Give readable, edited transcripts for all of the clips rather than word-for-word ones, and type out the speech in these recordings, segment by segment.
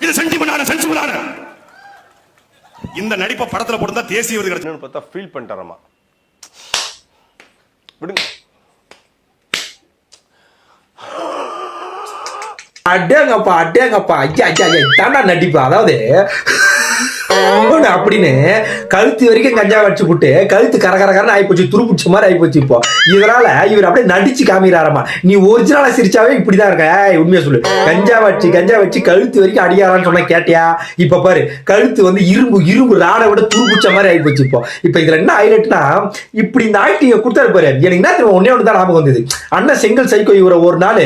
இது சென்டிமெண்டான இந்த நடிப்பை படத்துல போட்டு தேசிய விருது கிடைச்சு பார்த்தா ஃபீல் பண்ணிட்டாராமா. விடுங்க. அடேங்கப்பா ஐயா தாண்டா நடிப்பா. அதாவது அப்படின்னு கழுத்து வரைக்கும் கஞ்சா வச்சு போட்டு கழுத்து கரகரன்னு ஆயிப்போச்சு, துருப்பிடிச்ச மாதிரி ஆயிப்போச்சு. இப்போ இதனால இவர் அப்படியே நடிச்சு காமிக்கிறாராமா. நீ ஒரிஜினலா சிரிச்சாவே இப்படிதான் இருக்க. உண்மையா சொல்லு, கஞ்சா வச்சு கழுத்து வரைக்கும் அடியாரான்னு சொன்னா கேட்டியா? இப்ப பாரு, கழுத்து வந்து இரும்பு ராடை விட துருப்பிடிச்ச மாதிரி ஆயிப்போச்சு. இப்போ இதுல என்ன ஹைலைட்னா, இப்படி இந்த ஆக்டிங்க கொடுத்தாரு பாரு. எனக்கு என்ன தெரியும், ஒன்னே ஒன்று தான் ஞாபகம் வந்தது. அண்ணன் செங்கல் சைக்கோ இவரை ஒரு நாள்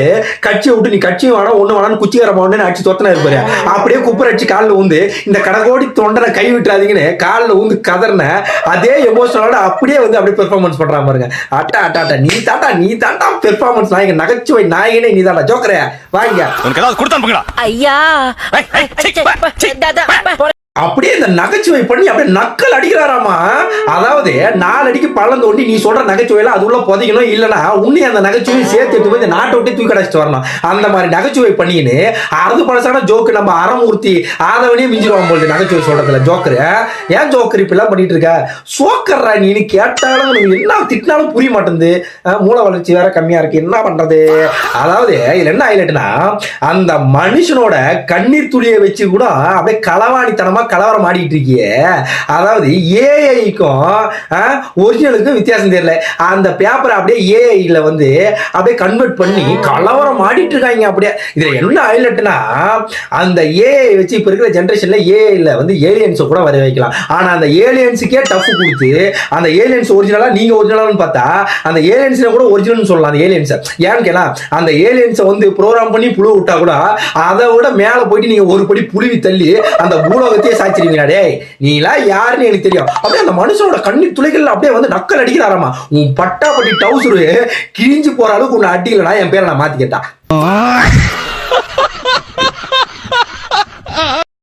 கட்சியை விட்டு நீ கட்சியும் வேணாம் ஒண்ணு வேணான்னு குச்சிகாரமான அடிச்சு தொத்தனா இருப்பாரு. அப்படியே குப்பர் அடிச்சு காலில் வந்து இந்த கடகோடி தொண்டனை கை விட்டுறாதீங்கன்னு காலில் வந்து கதர்ன அதே எமோஷனோட அப்படியே வந்து அப்படியே பெர்ஃபார்மன்ஸ் பண்றாங்க பாருங்க. அட்டா நீ தாண்டா பெர்ஃபார்மன்ஸ் நாயகன், நகைச்சுவை நாயகனே நீ தாண்டா. ஜோக்கரே வாங்க ஐயா அப்படியே இந்த நகைச்சுவை பண்ணி அப்படியே நக்கல் அடிக்கிறாராமா. அதாவது 4 அடிக்கு பள்ளம் தோண்டி நீ சொல்ற நகைச்சுவையில அது உள்ள புதைக்கணும், இல்லைன்னா உன்னை அந்த நகைச்சுவையை சேர்த்து எடுத்து போய் நாட்டை விட்டு தூக்கி அடைச்சிட்டு வரணும். அந்த மாதிரி நகைச்சுவை பண்ணின்னு அறுது பழசான ஜோக்கு நம்ம அறமூர்த்தி ஆதவனையும் மிஞ்சிடுவான் போது நகைச்சுவை சொல்றதுல. ஜோக்கரு ஏன் ஜோக்கர் இப்பெல்லாம் பண்ணிட்டு இருக்க? சோக்கர்ரா நீ கேட்டாலும் என்ன திட்டினாலும் புரிய மாட்டேங்குது. மூளை வளர்ச்சி வேற கம்மியா இருக்கு, என்ன பண்றது? அதாவது இதுல என்ன ஹைலைட்னா, அந்த மனுஷனோட கண்ணீர் துளியை வச்சு கூட அப்படியே களவாணித்தனமா கலவரம் ஆடிட்டு இருக்கிய. அதாவது ஏஐக்கும் ஒரிஜினலுக்கும் வித்தியாசம் தெரியல. அந்த பேப்பரை அப்படியே ஏஐல வந்து அப்படியே கன்வெர்ட் பண்ணி கலவரம் ஆடிட்டு இருக்காங்க. அப்படியே இதுல என்ன ஹைலைட்னா, அந்த ஏஐ வச்சு இப்ப இருக்கிற ஜெனரேஷன்ல ஏஐல வந்து ஏலியன்ஸ் கூட வர வைக்கலாம். ஆனா அந்த ஏலியன்ஸுக்கே டஃப் கொடுத்து அந்த ஏலியன்ஸ் ஒரிஜினலா நீங்க ஒரிஜினல்னு பார்த்தா அந்த ஏலியன்ஸ் கூட ஒரிஜினல் சொல்லலாம். அந்த ஏலியன்ஸ் ஏன்னு கேட்டா, அந்த ஏலியன்ஸை வந்து ப்ரோக்ராம் பண்ணி புழு விட்டா கூட அதை விட மேல போயிட்டு நீங்க ஒரு படி புழுவி தள்ளி அந்த பூலோகத்தை சாய்ச்சிருவீங்களா? டேய் நீங்களா யாருன்னு எனக்கு தெரியும். அப்படியே அந்த மனுஷனோட கண்ணீர் துளைகள் அப்படியே வந்து நக்கல் அடிக்கிறாராமா. உன் பட்டாப்பட்டி டவுசரு கிழிஞ்சு போற அளவுக்கு உன்னை அடிக்கலனா என் பேரை நான் மாத்தி கேட்டா.